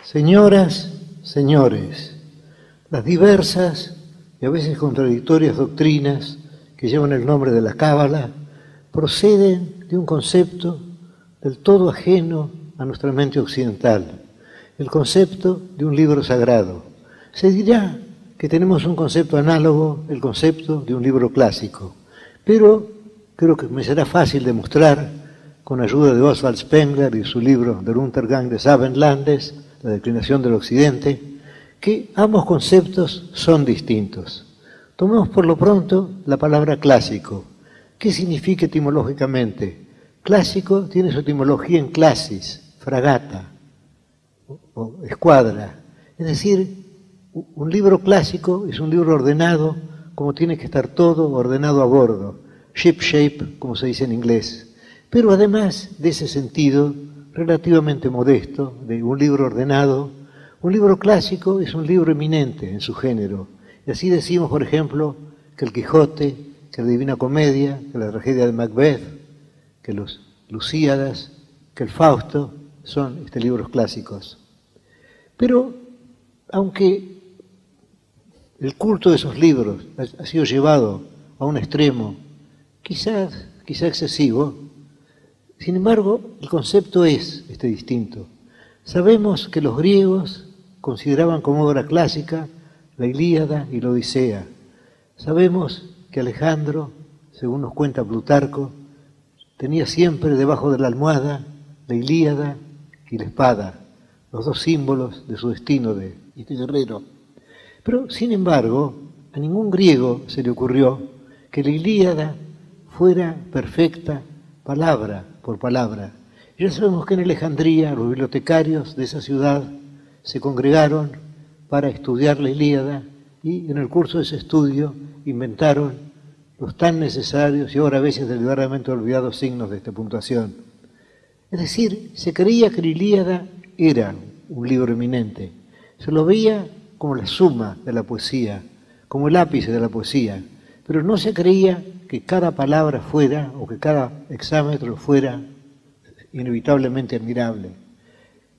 Señoras, señores, las diversas y a veces contradictorias doctrinas que llevan el nombre de la Cábala proceden de un concepto del todo ajeno a nuestra mente occidental, el concepto de un libro sagrado. Se dirá que tenemos un concepto análogo, el concepto de un libro clásico, pero creo que me será fácil demostrar, con ayuda de Oswald Spengler y su libro Der Untergang des Abendlandes, la declinación del Occidente, que ambos conceptos son distintos. Tomemos por lo pronto la palabra clásico. ¿Qué significa etimológicamente? Clásico tiene su etimología en clasis, fragata o escuadra. Es decir, un libro clásico es un libro ordenado como tiene que estar todo ordenado a bordo, ship shape, como se dice en inglés. Pero además de ese sentido relativamente modesto, de un libro ordenado, un libro clásico es un libro eminente en su género. Y así decimos, por ejemplo, que el Quijote, que la Divina Comedia, que la tragedia de Macbeth, que los Lusíadas, que el Fausto son libros clásicos. Pero, aunque el culto de esos libros ha sido llevado a un extremo, quizá excesivo, sin embargo, el concepto es distinto. Sabemos que los griegos consideraban como obra clásica la Ilíada y la Odisea. Sabemos que Alejandro, según nos cuenta Plutarco, tenía siempre debajo de la almohada la Ilíada y la espada, los dos símbolos de su destino de guerrero. Pero, sin embargo, a ningún griego se le ocurrió que la Ilíada fuera perfecta palabra por palabra. Ya sabemos que en Alejandría los bibliotecarios de esa ciudad se congregaron para estudiar la Ilíada y en el curso de ese estudio inventaron los tan necesarios y ahora a veces deliberadamente olvidados signos de puntuación. Es decir, se creía que la Ilíada era un libro eminente. Se lo veía como la suma de la poesía, como el ápice de la poesía, pero no se creía que cada palabra fuera, o que cada hexámetro fuera inevitablemente admirable.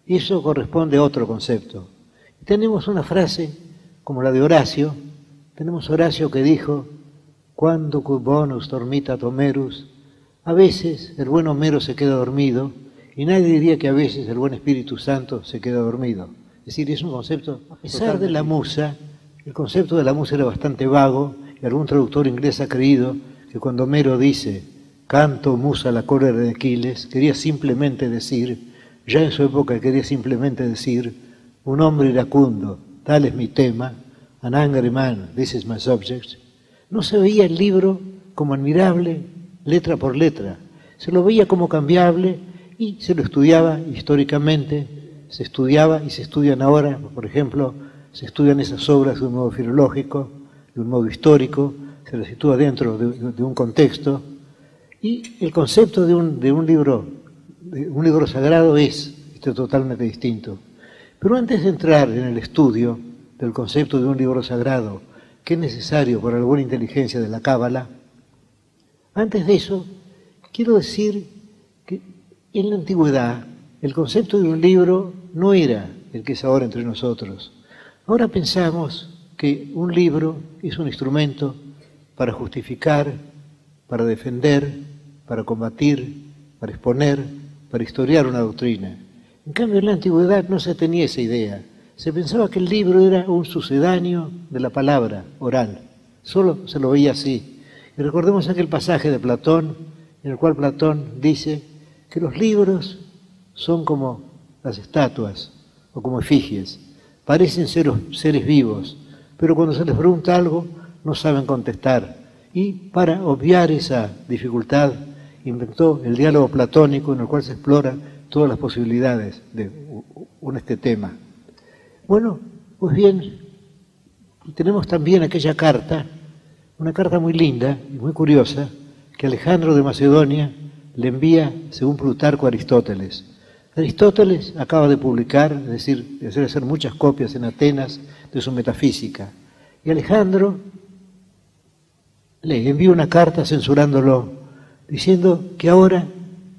Y eso corresponde a otro concepto. Tenemos una frase como la de Horacio, tenemos Horacio que dijo, «Quando quo bonus dormitat Homerus», a veces el buen Homero se queda dormido, y nadie diría que a veces el buen Espíritu Santo se queda dormido. Es decir, es un concepto, a pesar de la musa, el concepto de la musa era bastante vago, y algún traductor inglés ha creído que cuando Homero dice «canto musa la cólera de Aquiles», quería simplemente decir, ya en su época quería simplemente decir, un hombre iracundo, tal es mi tema, an angry man, this is my subject. No se veía el libro como admirable letra por letra, se lo veía como cambiable y se lo estudiaba históricamente, se estudiaba y se estudian ahora, por ejemplo, se estudian esas obras de un modo filológico, de un modo histórico, se las sitúa dentro de un contexto, y el concepto de un libro sagrado es totalmente distinto. Pero antes de entrar en el estudio del concepto de un libro sagrado, que es necesario para la buena inteligencia de la Cábala, antes de eso, quiero decir que en la antigüedad el concepto de un libro no era el que es ahora entre nosotros. Ahora pensamos que un libro es un instrumento para justificar, para defender, para combatir, para exponer, para historiar una doctrina. En cambio, en la antigüedad no se tenía esa idea. Se pensaba que el libro era un sucedáneo de la palabra oral. Solo se lo veía así. Y recordemos aquel pasaje de Platón, en el cual Platón dice que los libros son como las estatuas o como efigies. Parecen ser seres vivos, pero cuando se les pregunta algo, no saben contestar. Y para obviar esa dificultad, inventó el diálogo platónico en el cual se exploran todas las posibilidades de este tema. Bueno, pues bien, tenemos también aquella carta, una carta muy linda y muy curiosa, que Alejandro de Macedonia le envía, según Plutarco, a Aristóteles. Aristóteles acaba de publicar, es decir, de hacer muchas copias en Atenas de su metafísica. Y Alejandro le envía una carta censurándolo, diciendo que ahora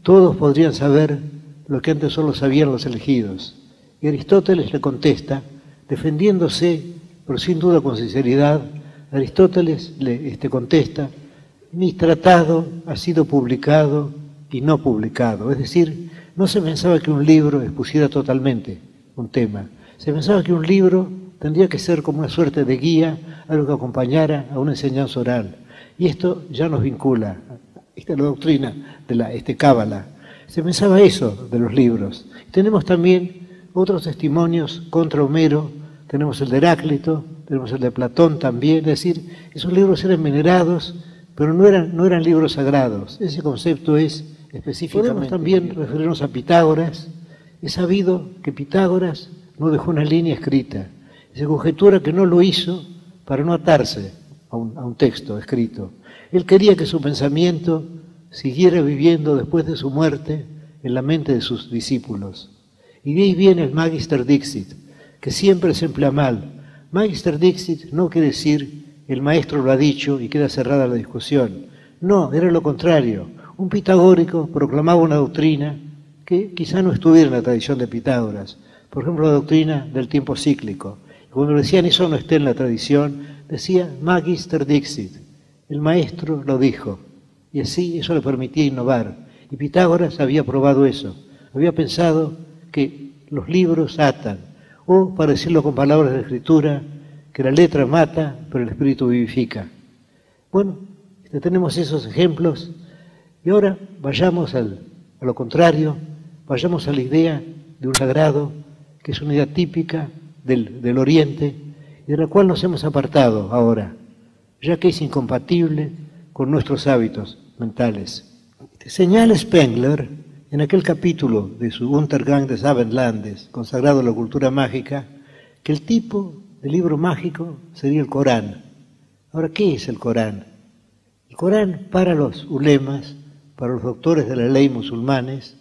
todos podrían saber lo que antes solo sabían los elegidos, Y Aristóteles le contesta, defendiéndose, pero sin duda con sinceridad, Aristóteles le contesta, mi tratado ha sido publicado y no publicado. Es decir, no se pensaba que un libro expusiera totalmente un tema. Se pensaba que un libro tendría que ser como una suerte de guía, algo que acompañara a una enseñanza oral. Y esto ya nos vincula, esta es la doctrina de la Cábala. Se pensaba eso de los libros. Tenemos también otros testimonios contra Homero, tenemos el de Heráclito, tenemos el de Platón también, es decir, esos libros eran venerados, pero no eran libros sagrados. Ese concepto es específicamente. Podemos también referirnos a Pitágoras. Es sabido que Pitágoras no dejó una línea escrita. Se conjetura que no lo hizo para no atarse a un texto escrito. Él quería que su pensamiento siguiera viviendo después de su muerte en la mente de sus discípulos. Y de ahí viene el Magister Dixit, que siempre se emplea mal. Magister Dixit no quiere decir el maestro lo ha dicho y queda cerrada la discusión. No, era lo contrario. Un pitagórico proclamaba una doctrina que quizá no estuviera en la tradición de Pitágoras. Por ejemplo, la doctrina del tiempo cíclico. Y cuando decían eso no está en la tradición, decía Magister Dixit, el maestro lo dijo. Y así eso le permitía innovar. Y Pitágoras había probado eso. Había pensado que los libros atan, o, para decirlo con palabras de la Escritura, que la letra mata, pero el espíritu vivifica. Bueno, tenemos esos ejemplos, y ahora vayamos a lo contrario, vayamos a la idea de un sagrado, que es una idea típica del Oriente, y de la cual nos hemos apartado ahora, ya que es incompatible con nuestros hábitos mentales. Señala Spengler, en aquel capítulo de su Untergang des Abendlandes, consagrado a la cultura mágica, que el tipo de libro mágico sería el Corán. Ahora, ¿qué es el Corán? El Corán, para los ulemas, para los doctores de la ley musulmanes,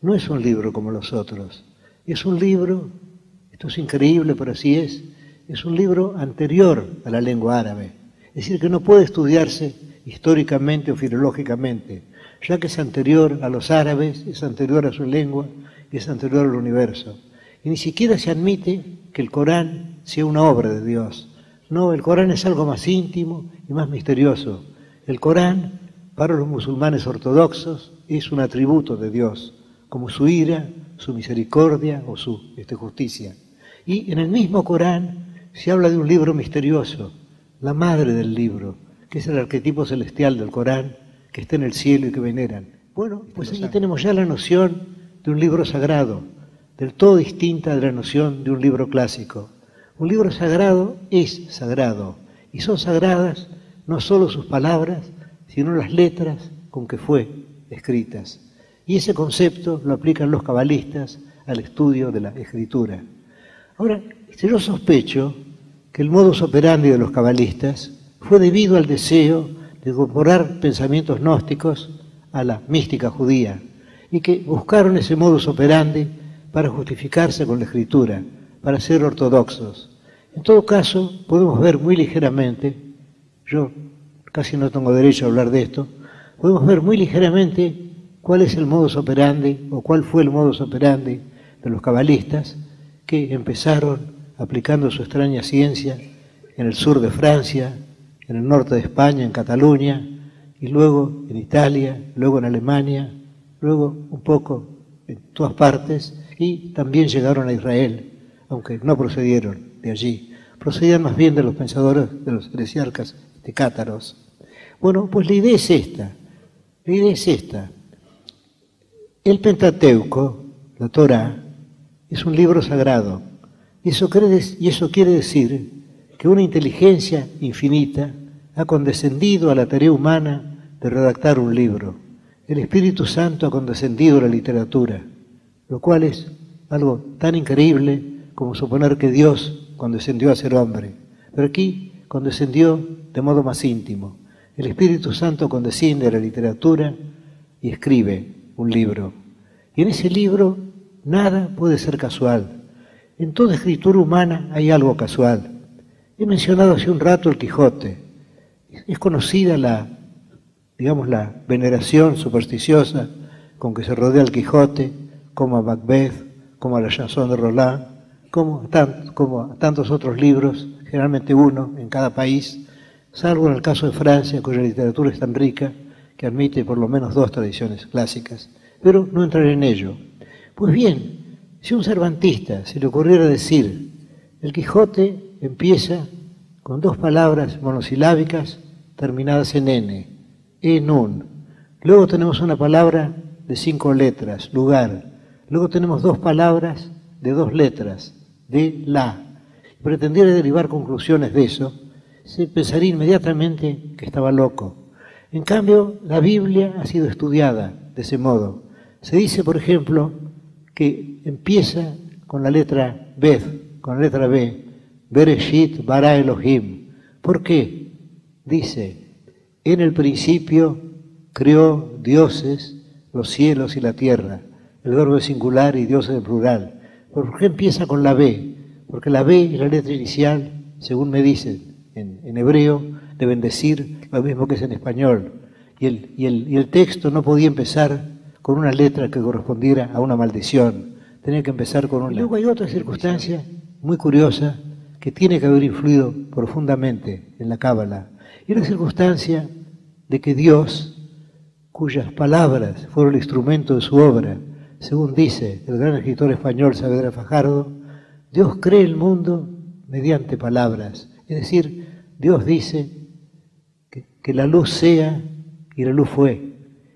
no es un libro como los otros. Es un libro, esto es increíble, pero así es un libro anterior a la lengua árabe. Es decir, que no puede estudiarse históricamente o filológicamente, ya que es anterior a los árabes, es anterior a su lengua y es anterior al universo. Y ni siquiera se admite que el Corán sea una obra de Dios. No, el Corán es algo más íntimo y más misterioso. El Corán, para los musulmanes ortodoxos, es un atributo de Dios, como su ira, su misericordia o su justicia. Y en el mismo Corán se habla de un libro misterioso, la madre del libro, que es el arquetipo celestial del Corán, que está en el cielo y que veneran. Bueno, pues aquí tenemos ya la noción de un libro sagrado, del todo distinta de la noción de un libro clásico. Un libro sagrado es sagrado, y son sagradas no solo sus palabras, sino las letras con que fue escritas. Y ese concepto lo aplican los cabalistas al estudio de la escritura. Ahora, yo sospecho que el modus operandi de los cabalistas fue debido al deseo de incorporar pensamientos gnósticos a la mística judía y que buscaron ese modus operandi para justificarse con la escritura, para ser ortodoxos. En todo caso, podemos ver muy ligeramente, yo casi no tengo derecho a hablar de esto, podemos ver muy ligeramente cuál es el modus operandi o cuál fue el modus operandi de los cabalistas que empezaron aplicando su extraña ciencia en el sur de Francia, en el norte de España, en Cataluña, y luego en Italia, luego en Alemania, luego un poco en todas partes, y también llegaron a Israel, aunque no procedieron de allí, procedían más bien de los pensadores, de los heresiarcas de cátaros. Bueno, pues la idea es esta, el Pentateuco, la Torá, es un libro sagrado, y eso quiere decir que una inteligencia infinita ha condescendido a la tarea humana de redactar un libro. El Espíritu Santo ha condescendido a la literatura, lo cual es algo tan increíble como suponer que Dios condescendió a ser hombre. Pero aquí condescendió de modo más íntimo. El Espíritu Santo condesciende a la literatura y escribe un libro. Y en ese libro nada puede ser casual. En toda escritura humana hay algo casual. He mencionado hace un rato el Quijote. Es conocida la veneración supersticiosa con que se rodea al Quijote, como a Macbeth, como a la Chanson de Roland. como tantos otros libros, generalmente uno en cada país, salvo en el caso de Francia, cuya literatura es tan rica que admite por lo menos 2 tradiciones clásicas. Pero no entraré en ello. Pues bien, si a un cervantista se le ocurriera decir, el Quijote empieza con 2 palabras monosilábicas terminadas en N, en. Luego tenemos una palabra de 5 letras, lugar. Luego tenemos 2 palabras de 2 letras, de la. Pretendiera derivar conclusiones de eso, se pensaría inmediatamente que estaba loco. En cambio, la Biblia ha sido estudiada de ese modo. Se dice, por ejemplo, que empieza con la letra Bet, con la letra B, Bereshit bara Elohim. ¿Por qué? Dice, en el principio creó dioses, los cielos y la tierra. El verbo es singular y Dios es en plural. ¿Por qué empieza con la B? Porque la B es la letra inicial, según me dicen, en hebreo, deben decir lo mismo que es en español. Y el texto no podía empezar con una letra que correspondiera a una maldición. Tenía que empezar con una. Y luego hay otra circunstancia muy curiosa que tiene que haber influido profundamente en la Cábala. Y la circunstancia de que Dios, cuyas palabras fueron el instrumento de su obra, según dice el gran escritor español Saavedra Fajardo, Dios cree el mundo mediante palabras. Es decir, Dios dice que la luz sea y la luz fue.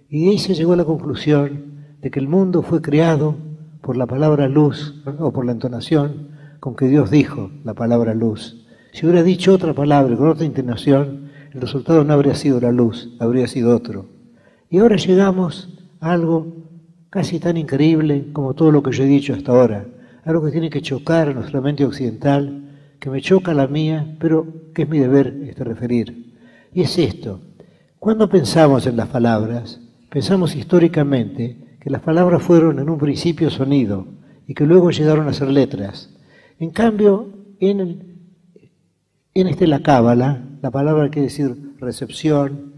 Y de ahí se llegó a la conclusión de que el mundo fue creado por la palabra luz, o por la entonación con que Dios dijo la palabra luz. Si hubiera dicho otra palabra con otra entonación, el resultado no habría sido la luz, habría sido otro. Y ahora llegamos a algo casi tan increíble como todo lo que yo he dicho hasta ahora, algo que tiene que chocar a nuestra mente occidental, que me choca la mía, pero que es mi deber referir. Y es esto: cuando pensamos en las palabras, pensamos históricamente que las palabras fueron en un principio sonido y que luego llegaron a ser letras. En cambio, en la Cábala, la palabra quiere decir recepción,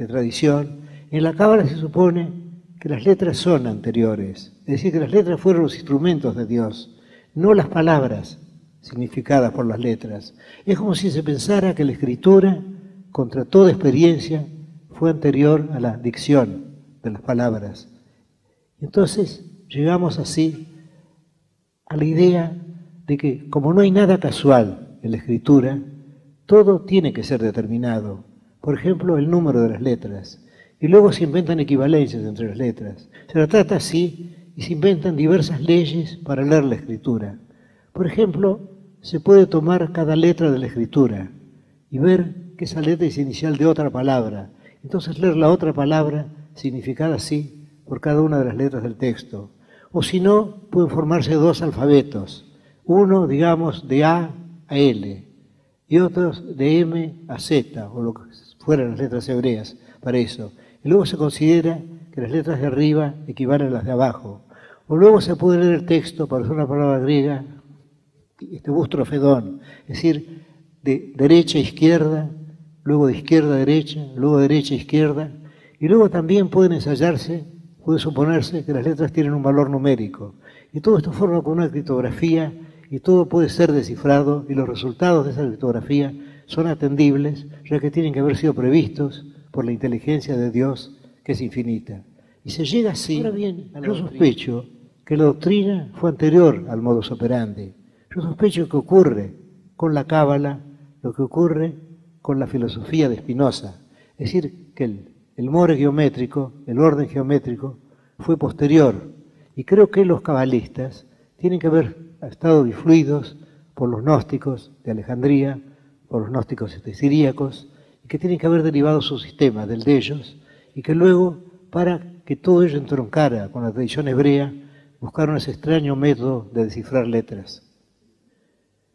tradición. En la Cábala se supone que las letras son anteriores, es decir, que las letras fueron los instrumentos de Dios, no las palabras significadas por las letras. Es como si se pensara que la escritura, contra toda experiencia, fue anterior a la dicción de las palabras. Entonces llegamos así a la idea de que, como no hay nada casual en la escritura, todo tiene que ser determinado. Por ejemplo, el número de las letras. Y luego se inventan equivalencias entre las letras. Se la trata así y se inventan diversas leyes para leer la escritura. Por ejemplo, se puede tomar cada letra de la escritura y ver que esa letra es inicial de otra palabra. Entonces leer la otra palabra significada así por cada una de las letras del texto. O si no, pueden formarse 2 alfabetos. Uno, digamos, de A a L y otros de M a Z, o lo que fueran las letras hebreas para eso. Y luego se considera que las letras de arriba equivalen a las de abajo. O luego se puede leer el texto para usar una palabra griega, bustrofedón, es decir, de derecha a izquierda, luego de izquierda a derecha, luego de derecha a izquierda, y luego también pueden ensayarse, puede suponerse que las letras tienen un valor numérico. Y todo esto forma con una criptografía y todo puede ser descifrado y los resultados de esa criptografía son atendibles, ya que tienen que haber sido previstos por la inteligencia de Dios, que es infinita. Y se llega así. Ahora bien, yo sospecho que la doctrina fue anterior al modus operandi. Yo sospecho que ocurre con la Cábala lo que ocurre con la filosofía de Spinoza. Es decir, que el more geométrico, el orden geométrico, fue posterior. Y creo que los cabalistas tienen que haber estado influidos por los gnósticos de Alejandría, por los gnósticos siríacos, y que tienen que haber derivado su sistema del de ellos, y que luego, para que todo ello entroncara con la tradición hebrea, buscaron ese extraño método de descifrar letras.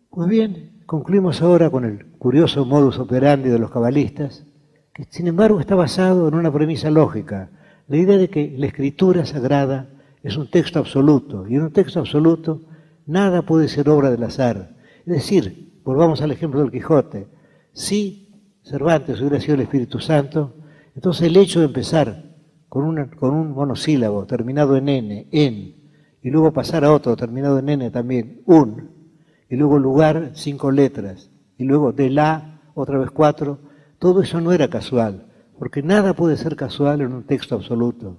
Pues bien, concluimos ahora con el curioso modus operandi de los cabalistas, que sin embargo está basado en una premisa lógica, la idea de que la escritura sagrada es un texto absoluto, y en un texto absoluto nada puede ser obra del azar. Es decir, volvamos al ejemplo del Quijote, si Cervantes hubiera sido el Espíritu Santo, entonces el hecho de empezar con un monosílabo terminado en N, en, y luego pasar a otro terminado en N también, y luego lugar 5 letras, y luego de la otra vez 4, todo eso no era casual, porque nada puede ser casual en un texto absoluto.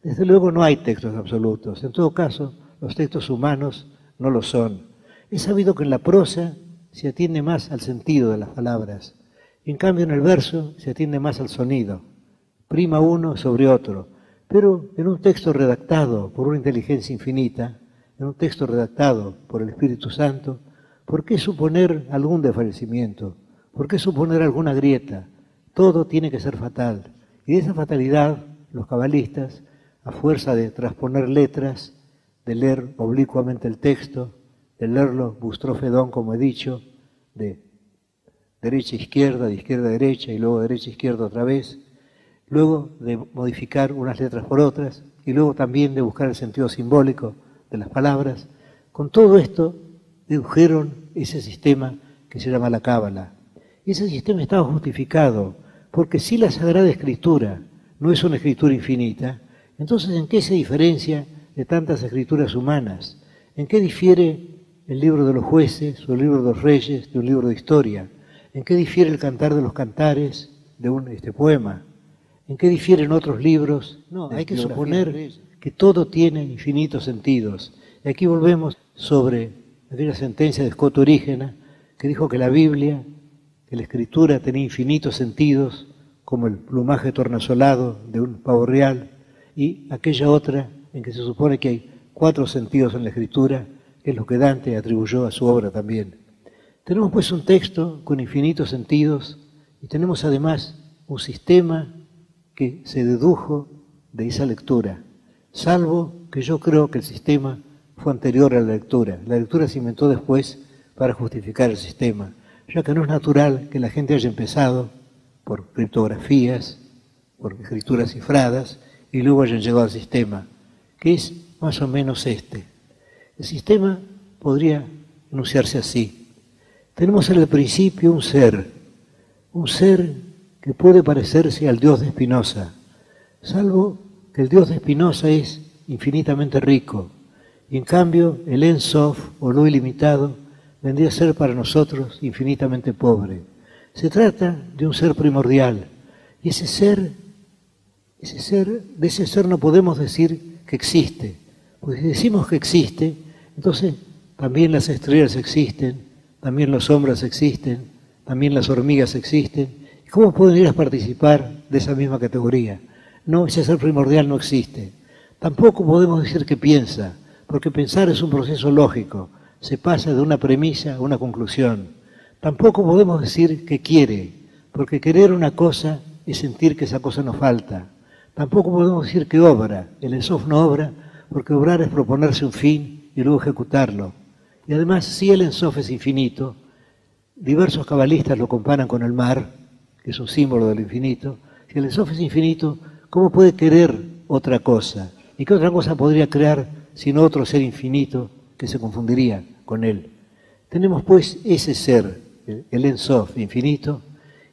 Desde luego no hay textos absolutos, en todo caso los textos humanos no lo son. Es sabido que en la prosa se atiende más al sentido de las palabras, y en cambio en el verso se atiende más al sonido, prima uno sobre otro, pero en un texto redactado por una inteligencia infinita, en un texto redactado por el Espíritu Santo, ¿por qué suponer algún desfallecimiento? ¿Por qué suponer alguna grieta? Todo tiene que ser fatal. Y de esa fatalidad, los cabalistas, a fuerza de transponer letras, de leer oblicuamente el texto, de leerlo bustrofedón, como he dicho, de derecha a izquierda, de izquierda a derecha y luego derecha a izquierda otra vez, luego de modificar unas letras por otras y luego también de buscar el sentido simbólico de las palabras, con todo esto dedujeron ese sistema que se llama la Cábala. Y ese sistema estaba justificado, porque si la Sagrada Escritura no es una escritura infinita, entonces ¿en qué se diferencia de tantas escrituras humanas? ¿En qué difiere el libro de los jueces o el libro de los reyes de un libro de historia? ¿En qué difiere el cantar de los cantares de un poema? ¿En qué difieren otros libros? No, hay que suponer que todo tiene infinitos sentidos. Y aquí volvemos sobre aquella sentencia de Scott Orígena que dijo que la Biblia, que la Escritura tenía infinitos sentidos, como el plumaje tornasolado de un pavo real, y aquella otra en que se supone que hay 4 sentidos en la Escritura, que es lo que Dante atribuyó a su obra también. Tenemos pues un texto con infinitos sentidos y tenemos además un sistema que se dedujo de esa lectura, salvo que yo creo que el sistema fue anterior a la lectura. La lectura se inventó después para justificar el sistema, ya que no es natural que la gente haya empezado por criptografías, por escrituras cifradas, y luego hayan llegado al sistema, que es más o menos este. El sistema podría enunciarse así. Tenemos en el principio un ser que puede parecerse al Dios de Spinoza, salvo que el Dios de Spinoza es infinitamente rico, y en cambio el Ein Sof, o lo ilimitado, vendría a ser para nosotros infinitamente pobre. Se trata de un ser primordial, y de ese ser no podemos decir que existe, porque si decimos que existe, entonces también las estrellas existen, también los hombres existen, también las hormigas existen. ¿Cómo pueden ir a participar de esa misma categoría? No, ese ser primordial no existe. Tampoco podemos decir que piensa, porque pensar es un proceso lógico, se pasa de una premisa a una conclusión. Tampoco podemos decir que quiere, porque querer una cosa es sentir que esa cosa nos falta. Tampoco podemos decir que obra, el Ein Sof no obra, porque obrar es proponerse un fin y luego ejecutarlo. Y además, si el Ein Sof es infinito, diversos cabalistas lo comparan con el mar, que es un símbolo del infinito. Si el Ein Sof es infinito, ¿cómo puede querer otra cosa? ¿Y qué otra cosa podría crear sino otro ser infinito que se confundiría con él? Tenemos pues ese ser, el Ein Sof infinito,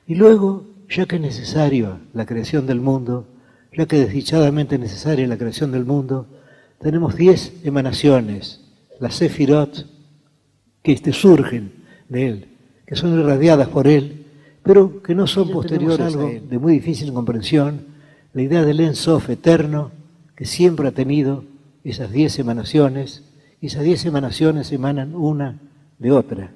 y luego, ya que es necesario la creación del mundo, ya que desdichadamente es necesaria la creación del mundo, tenemos 10 emanaciones, las Sefirot, que surgen de él, que son irradiadas por él, pero que no son posteriores a algo de muy difícil comprensión, la idea del Ein Sof eterno, que siempre ha tenido esas 10 emanaciones, y esas 10 emanaciones emanan una de otra,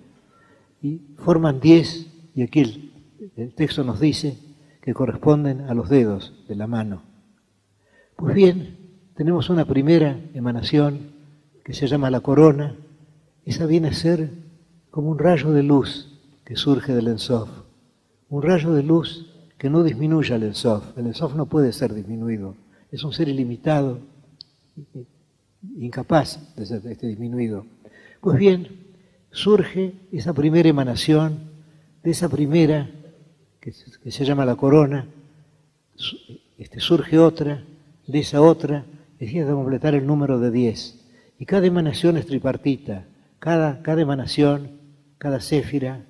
y forman 10, y aquí el texto nos dice que corresponden a los dedos de la mano. Pues bien, tenemos una primera emanación que se llama la corona. Esa viene a ser como un rayo de luz que surge del Ein Sof. Un rayo de luz que no disminuye al Ein Sof. El Ein Sof no puede ser disminuido. Es un ser ilimitado, incapaz de ser disminuido. Pues bien, surge esa primera emanación, de esa primera que se llama la corona, surge otra, de esa otra, decía de completar el número de 10. Y cada emanación es tripartita, cada emanación, cada séfira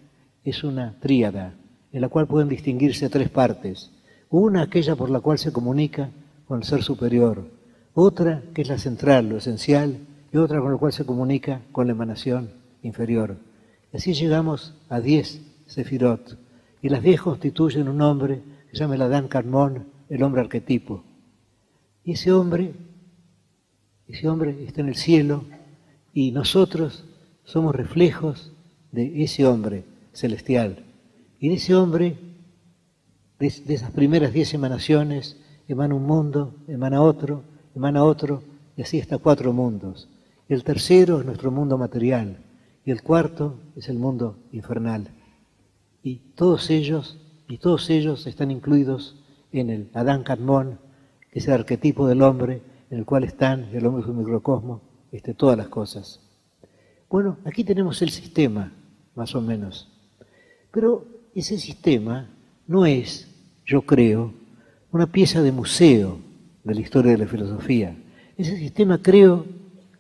es una tríada, en la cual pueden distinguirse 3 partes. Una, aquella por la cual se comunica con el ser superior, otra que es la central, lo esencial, y otra con la cual se comunica con la emanación inferior. Así llegamos a 10 sefirot, y las 10 constituyen un hombre que se llama el Adán Kadmon, el hombre arquetipo. Y ese hombre está en el cielo, y nosotros somos reflejos de ese hombre celestial. Y de ese hombre, de esas primeras 10 emanaciones, emana un mundo, emana otro, y así hasta 4 mundos. Y el tercero es nuestro mundo material, y el cuarto es el mundo infernal. Y todos ellos están incluidos en el Adán Kadmon, que es el arquetipo del hombre, en el cual están, el hombre es un microcosmo, todas las cosas. Bueno, aquí tenemos el sistema, más o menos. Pero ese sistema no es, yo creo, una pieza de museo de la historia de la filosofía. Ese sistema creo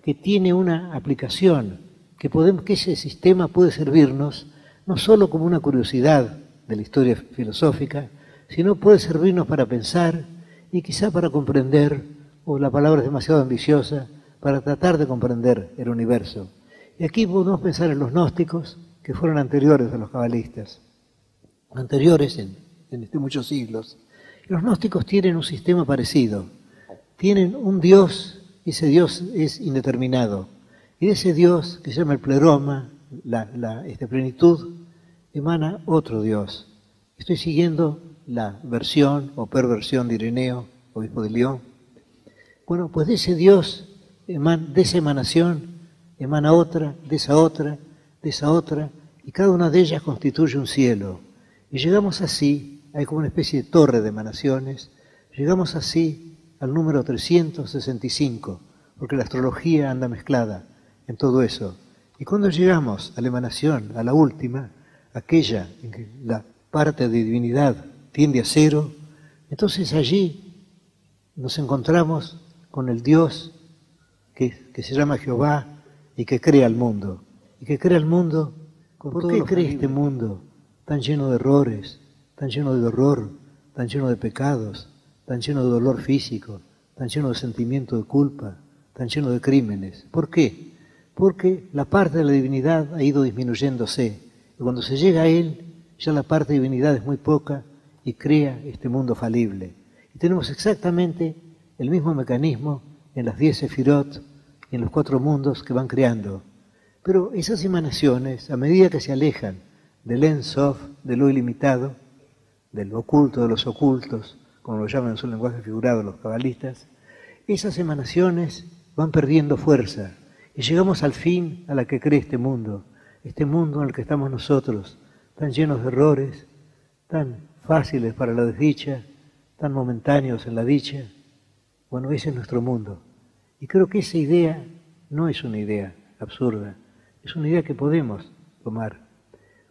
que tiene una aplicación, que ese sistema puede servirnos no solo como una curiosidad de la historia filosófica, sino puede servirnos para pensar y quizá para comprender, o la palabra es demasiado ambiciosa, para tratar de comprender el universo. Y aquí podemos pensar en los gnósticos, que fueron anteriores a los cabalistas, anteriores en muchos siglos. Y los gnósticos tienen un sistema parecido. Tienen un Dios, y ese Dios es indeterminado. Y de ese Dios, que se llama el pleroma, esta plenitud, emana otro Dios. Estoy siguiendo la versión o perversión de Ireneo, obispo de León. Bueno, pues de ese Dios, de esa emanación, emana otra, de esa otra, y cada una de ellas constituye un cielo. Y llegamos así, hay como una especie de torre de emanaciones, llegamos así al número 365, porque la astrología anda mezclada en todo eso. Y cuando llegamos a la emanación, a la última, aquella en que la parte de divinidad tiende a 0, entonces allí nos encontramos con el Dios que se llama Jehová y que crea el mundo. Y que crea el mundo, ¿por qué crea este mundo tan lleno de errores, tan lleno de horror, tan lleno de pecados, tan lleno de dolor físico, tan lleno de sentimiento de culpa, tan lleno de crímenes? ¿Por qué? Porque la parte de la divinidad ha ido disminuyéndose. Y cuando se llega a Él, ya la parte de divinidad es muy poca y crea este mundo falible. Y tenemos exactamente el mismo mecanismo en las 10 sefirot y en los 4 mundos que van creando. Pero esas emanaciones, a medida que se alejan del Ein Sof, de lo ilimitado, del oculto de los ocultos, como lo llaman en su lenguaje figurado los cabalistas, esas emanaciones van perdiendo fuerza y llegamos al fin a la que cree este mundo en el que estamos nosotros, tan llenos de errores, tan fáciles para la desdicha, tan momentáneos en la dicha. Bueno, ese es nuestro mundo. Y creo que esa idea no es una idea absurda, es una idea que podemos tomar.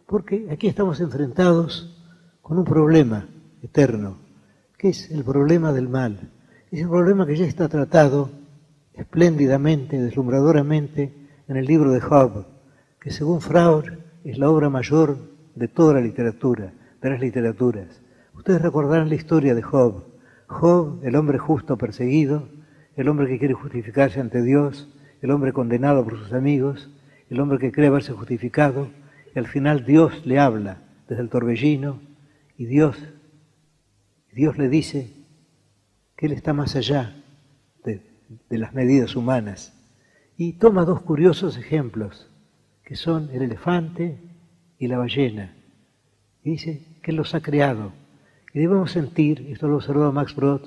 Porque aquí estamos enfrentados con un problema eterno, que es el problema del mal. Es el problema que ya está tratado espléndidamente, deslumbradoramente, en el libro de Job, que según Freud es la obra mayor de toda la literatura, de las literaturas. Ustedes recordarán la historia de Job. Job, el hombre justo perseguido, el hombre que quiere justificarse ante Dios, el hombre condenado por sus amigos, el hombre que cree haberse justificado, y al final Dios le habla desde el torbellino, y Dios le dice que Él está más allá de las medidas humanas. Y toma 2 curiosos ejemplos, que son el elefante y la ballena. Y dice que Él los ha creado. Y debemos sentir, esto lo observó Max Brod,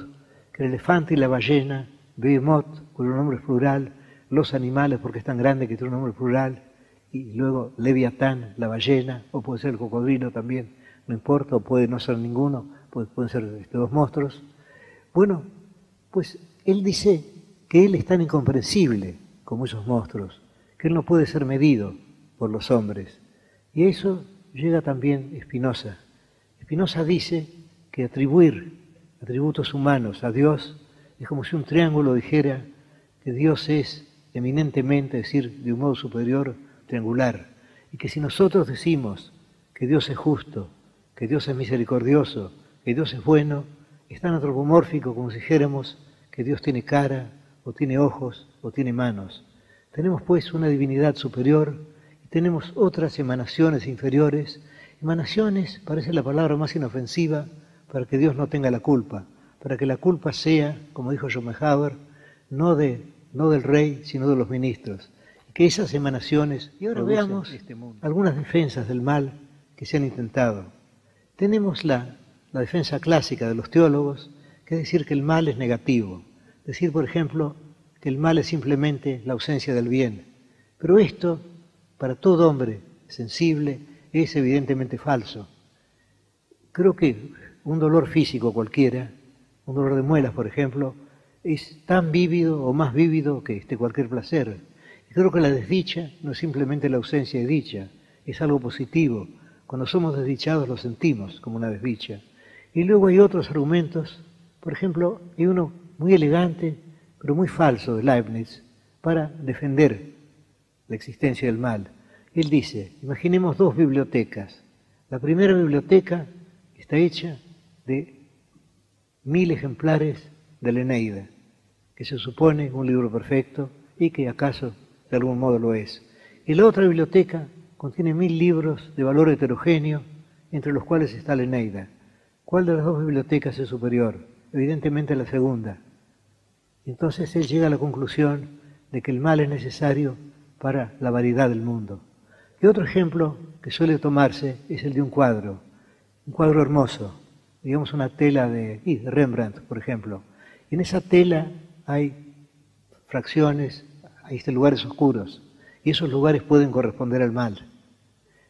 que el elefante y la ballena, Behemoth, cuyo nombre es plural, los animales, porque es tan grande que tiene un nombre plural, y luego Leviatán, la ballena, o puede ser el cocodrilo también, no importa, o puede no ser ninguno, pueden ser 2 monstruos. Bueno, pues Él dice que Él es tan incomprensible como esos monstruos, que Él no puede ser medido por los hombres. Y a eso llega también Spinoza. Spinoza dice que atribuir atributos humanos a Dios es como si un triángulo dijera que Dios es eminentemente, es decir, de un modo superior, triangular. Y que si nosotros decimos que Dios es justo, que Dios es misericordioso, que Dios es bueno, es tan antropomórfico como si dijéramos que Dios tiene cara, o tiene ojos, o tiene manos. Tenemos pues una divinidad superior y tenemos otras emanaciones inferiores. Emanaciones parece la palabra más inofensiva para que Dios no tenga la culpa, para que la culpa sea, como dijo Schopenhauer, no del rey, sino de los ministros. Y que esas emanaciones, y ahora veamos algunas defensas del mal que se han intentado. Tenemos la defensa clásica de los teólogos, que es decir que el mal es negativo. Decir, por ejemplo, que el mal es simplemente la ausencia del bien. Pero esto, para todo hombre sensible, es evidentemente falso. Creo que un dolor físico cualquiera, un dolor de muelas, por ejemplo, es tan vívido o más vívido que cualquier placer. Y creo que la desdicha no es simplemente la ausencia de dicha, es algo positivo. Cuando somos desdichados lo sentimos como una desdicha. Y luego hay otros argumentos, por ejemplo, hay uno muy elegante, pero muy falso de Leibniz, para defender la existencia del mal. Él dice, imaginemos dos bibliotecas. La primera biblioteca está hecha de 1000 ejemplares de la Eneida, que se supone un libro perfecto y que acaso de algún modo lo es. Y la otra biblioteca contiene 1000 libros de valor heterogéneo, entre los cuales está la Eneida. ¿Cuál de las dos bibliotecas es superior? Evidentemente la segunda. Entonces él llega a la conclusión de que el mal es necesario para la variedad del mundo. Y otro ejemplo que suele tomarse es el de un cuadro hermoso, digamos una tela de Rembrandt, por ejemplo. Y en esa tela hay fracciones, hay lugares oscuros, y esos lugares pueden corresponder al mal.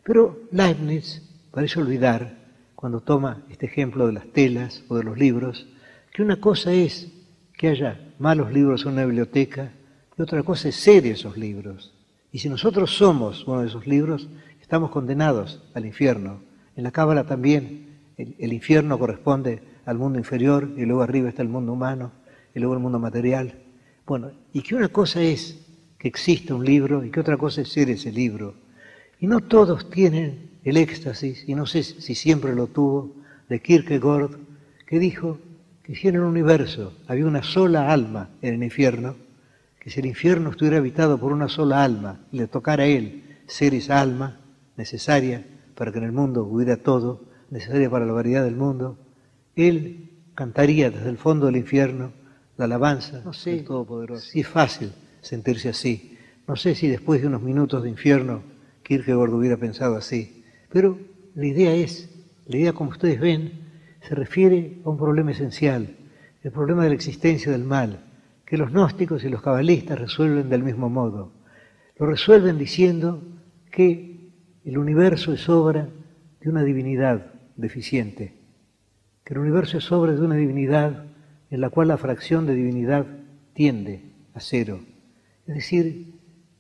Pero Leibniz parece olvidar, cuando toma este ejemplo de las telas o de los libros, que una cosa es que haya malos libros en una biblioteca y otra cosa es ser esos libros. Y si nosotros somos uno de esos libros, estamos condenados al infierno. En la Cábala también el infierno corresponde al mundo inferior y luego arriba está el mundo humano y luego el mundo material. Bueno, y que una cosa es que exista un libro y que otra cosa es ser ese libro. Y no todos tienen el éxtasis, y no sé si siempre lo tuvo, de Kierkegaard, que dijo que si en el universo había una sola alma en el infierno, que si el infierno estuviera habitado por una sola alma y le tocara a él ser esa alma necesaria para que en el mundo hubiera todo, necesaria para la variedad del mundo, él cantaría desde el fondo del infierno la alabanza del Todopoderoso. Si es fácil sentirse así. No sé si después de unos minutos de infierno Kierkegaard hubiera pensado así. Pero la idea como ustedes ven, se refiere a un problema esencial, el problema de la existencia del mal, que los gnósticos y los cabalistas resuelven del mismo modo. Lo resuelven diciendo que el universo es obra de una divinidad deficiente, que el universo es obra de una divinidad en la cual la fracción de divinidad tiende a cero, es decir,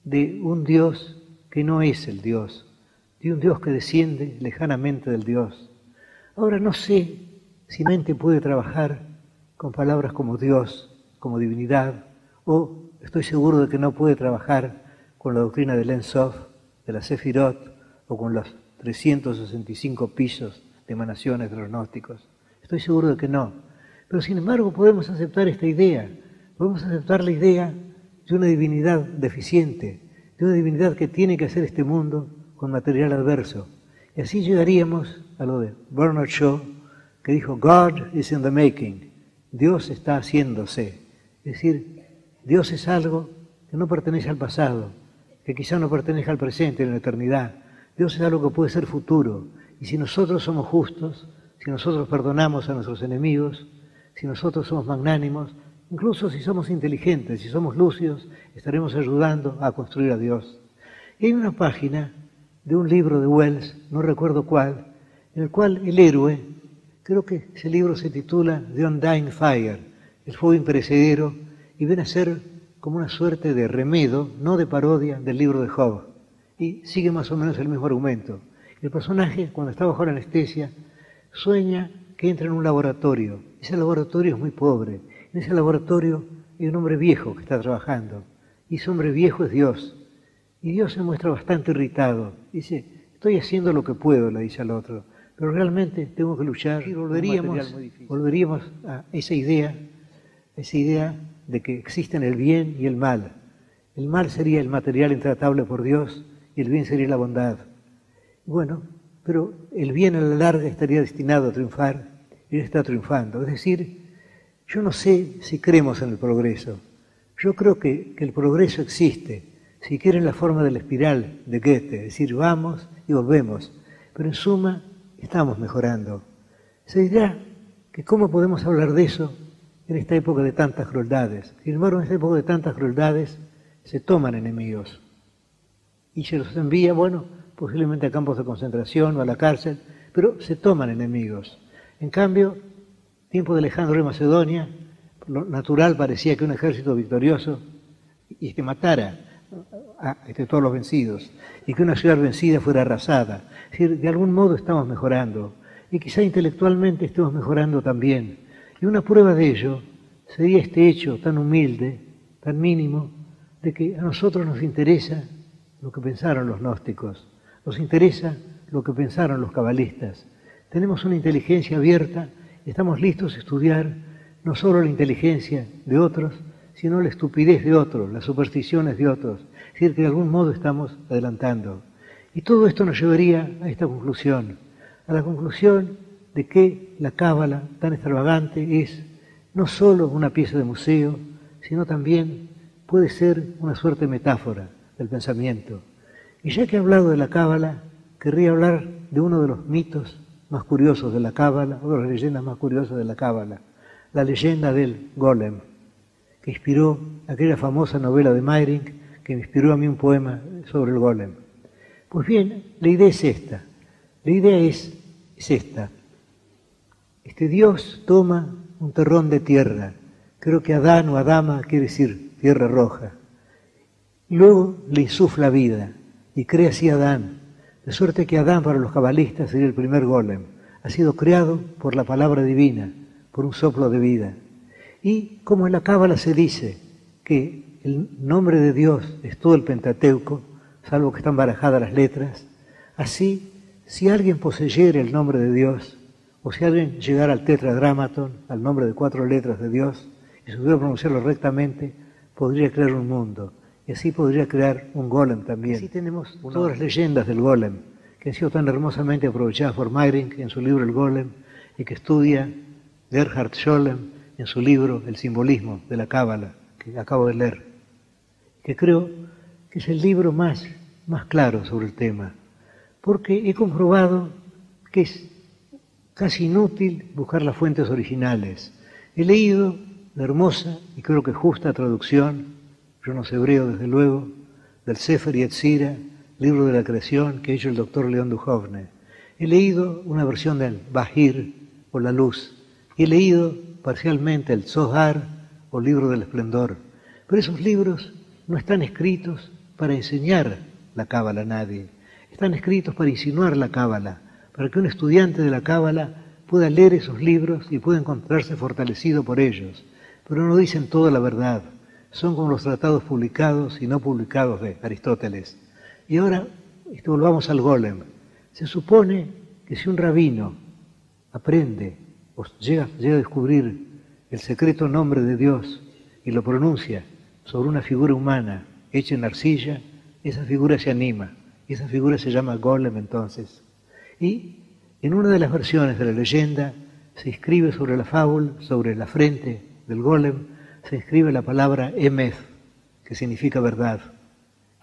de un Dios que no es el Dios, de un Dios que desciende lejanamente del Dios. Ahora no sé si la mente puede trabajar con palabras como Dios, como divinidad, o estoy seguro de que no puede trabajar con la doctrina del Ein Sof, de la Sefirot, o con los 365 pisos de emanaciones de los gnósticos. Estoy seguro de que no. Pero sin embargo podemos aceptar esta idea, podemos aceptar la idea de una divinidad deficiente, de una divinidad que tiene que hacer este mundo con material adverso. Y así llegaríamos a lo de Bernard Shaw, que dijo, God is in the making, Dios está haciéndose. Es decir, Dios es algo que no pertenece al pasado, que quizá no pertenece al presente, en la eternidad. Dios es algo que puede ser futuro. Y si nosotros somos justos, si nosotros perdonamos a nuestros enemigos, si nosotros somos magnánimos, incluso si somos inteligentes, si somos lúcidos, estaremos ayudando a construir a Dios. Y hay una página de un libro de Wells, no recuerdo cuál, en el cual el héroe, creo que ese libro se titula The Undying Fire, el fuego imperecedero, y viene a ser como una suerte de remedo, no de parodia, del libro de Job. Y sigue más o menos el mismo argumento. El personaje, cuando está bajo la anestesia, sueña que entra en un laboratorio. Ese laboratorio es muy pobre. En ese laboratorio hay un hombre viejo que está trabajando. Y ese hombre viejo es Dios. Y Dios se muestra bastante irritado. Dice, estoy haciendo lo que puedo, le dice al otro, pero realmente tengo que luchar. Y volveríamos a esa idea de que existen el bien y el mal. El mal sería el material intratable por Dios y el bien sería la bondad. Bueno, pero el bien a la larga estaría destinado a triunfar y ya está triunfando. Es decir, yo no sé si creemos en el progreso. Yo creo que el progreso existe, si quiere en la forma de la espiral de Goethe, es decir, vamos y volvemos, pero en suma estamos mejorando. Se dirá que cómo podemos hablar de eso en esta época de tantas crueldades. Sin embargo, en esta época de tantas crueldades se toman enemigos y se los envía, bueno, posiblemente a campos de concentración o a la cárcel, pero se toman enemigos. En cambio, tiempo de Alejandro de Macedonia, lo natural parecía que un ejército victorioso matara a todos los vencidos y que una ciudad vencida fuera arrasada. Es decir, de algún modo estamos mejorando y quizá intelectualmente estemos mejorando también. Y una prueba de ello sería este hecho tan humilde, tan mínimo, de que a nosotros nos interesa lo que pensaron los gnósticos, nos interesa lo que pensaron los cabalistas. Tenemos una inteligencia abierta y estamos listos a estudiar no solo la inteligencia de otros, sino la estupidez de otros, las supersticiones de otros. Es decir, que de algún modo estamos adelantando. Y todo esto nos llevaría a esta conclusión, a la conclusión de que la cábala tan extravagante es no solo una pieza de museo, sino también puede ser una suerte de metáfora del pensamiento. Y ya que he hablado de la cábala, querría hablar de uno de los mitos más curiosos de la cábala, o de las leyendas más curiosas de la cábala, la leyenda del golem, que inspiró aquella famosa novela de Meiring, que me inspiró a mí un poema sobre el golem. Pues bien, la idea es esta. La idea es esta. Dios toma un terrón de tierra, creo que Adán o Adama quiere decir tierra roja, y luego le insufla vida y crea así a Adán, de suerte que Adán para los cabalistas sería el primer golem, ha sido creado por la palabra divina, por un soplo de vida. Y como en la cábala se dice que el nombre de Dios es todo el Pentateuco, salvo que están barajadas las letras, así, si alguien poseyera el nombre de Dios, o si alguien llegara al tetradramaton, al nombre de 4 letras de Dios, y supiera pronunciarlo rectamente, podría crear un mundo. Y así podría crear un golem también. Así tenemos todas las leyendas del golem, que han sido tan hermosamente aprovechadas por Meiring en su libro El Golem, y que estudia Gerhard Scholem en su libro El simbolismo de la cábala, que acabo de leer, que creo que es el libro más claro sobre el tema, porque he comprobado que es casi inútil buscar las fuentes originales. He leído la hermosa y creo que justa traducción, yo no sé hebreo desde luego, del Sefer Yetzira, libro de la creación que ha hecho el doctor León Duhovne. He leído una versión del Bahir o la luz, y he leído parcialmente el Zohar o libro del esplendor, pero esos libros no están escritos para enseñar la cábala a nadie, están escritos para insinuar la cábala, para que un estudiante de la cábala pueda leer esos libros y pueda encontrarse fortalecido por ellos, pero no dicen toda la verdad, son como los tratados publicados y no publicados de Aristóteles. Y ahora volvamos al golem. Se supone que si un rabino aprende o llega a descubrir el secreto nombre de Dios y lo pronuncia sobre una figura humana hecha en arcilla, esa figura se anima, y esa figura se llama golem entonces. Y en una de las versiones de la leyenda se escribe sobre la fábula, sobre la frente del golem, se escribe la palabra Emeth, que significa verdad.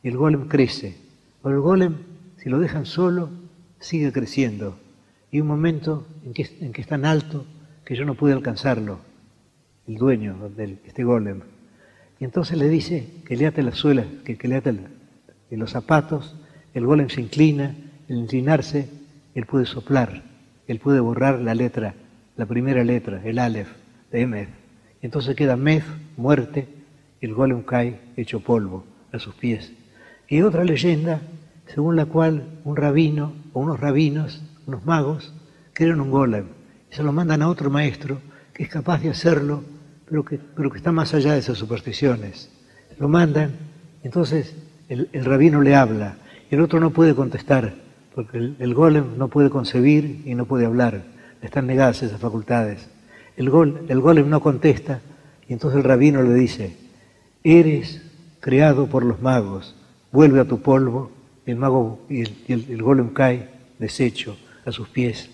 Y el golem crece. Pero el golem, si lo dejan solo, sigue creciendo. Y hay un momento en que es tan alto que yo no pude alcanzarlo, el dueño de este golem. Y entonces le dice que le ate las suelas, que le ate en los zapatos. El golem se inclina, al inclinarse, él puede soplar, él puede borrar la letra, la primera letra, el Aleph de Emeth. Y entonces queda Meth, muerte, y el golem cae hecho polvo a sus pies. Y hay otra leyenda según la cual un rabino o unos rabinos, unos magos, crean un golem y se lo mandan a otro maestro que es capaz de hacerlo, pero que está más allá de esas supersticiones. Lo mandan, entonces el rabino le habla y el otro no puede contestar, porque el golem no puede concebir y no puede hablar, le están negadas esas facultades. El golem no contesta y entonces el rabino le dice: eres creado por los magos, vuelve a tu polvo, el mago y el golem cae deshecho a sus pies.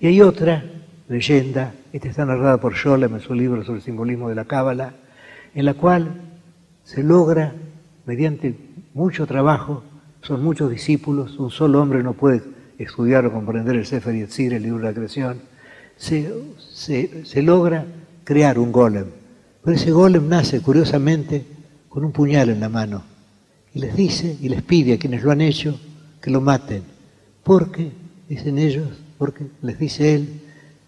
Y hay otra leyenda, esta está narrada por Scholem en su libro sobre el simbolismo de la Cábala, en la cual se logra, mediante mucho trabajo, son muchos discípulos, un solo hombre no puede estudiar o comprender el Sefer Yetzir, el libro de la creación, se logra crear un golem. Pero ese golem nace, curiosamente, con un puñal en la mano. Y les dice, y les pide a quienes lo han hecho, que lo maten. Porque, dicen ellos, porque les dice él,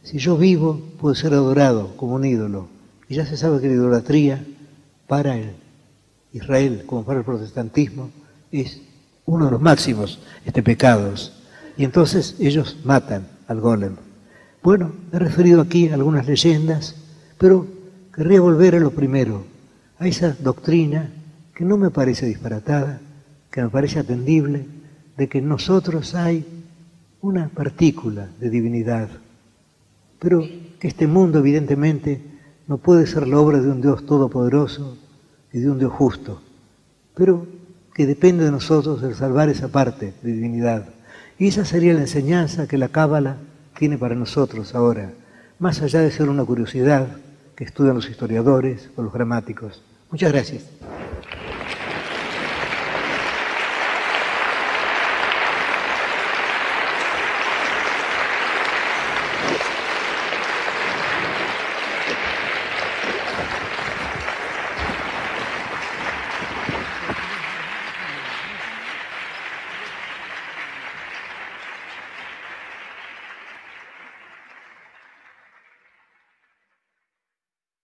si yo vivo, puedo ser adorado como un ídolo. Y ya se sabe que la idolatría, para el Israel, como para el protestantismo, es uno de los máximos pecados. Y entonces ellos matan al golem. Bueno, he referido aquí algunas leyendas, pero querría volver a lo primero, a esa doctrina que no me parece disparatada, que me parece atendible, de que en nosotros hay una partícula de divinidad, pero que este mundo evidentemente no puede ser la obra de un Dios todopoderoso y de un Dios justo, pero que depende de nosotros el salvar esa parte de divinidad. Y esa sería la enseñanza que la Cábala tiene para nosotros ahora, más allá de ser una curiosidad que estudian los historiadores o los gramáticos. Muchas gracias.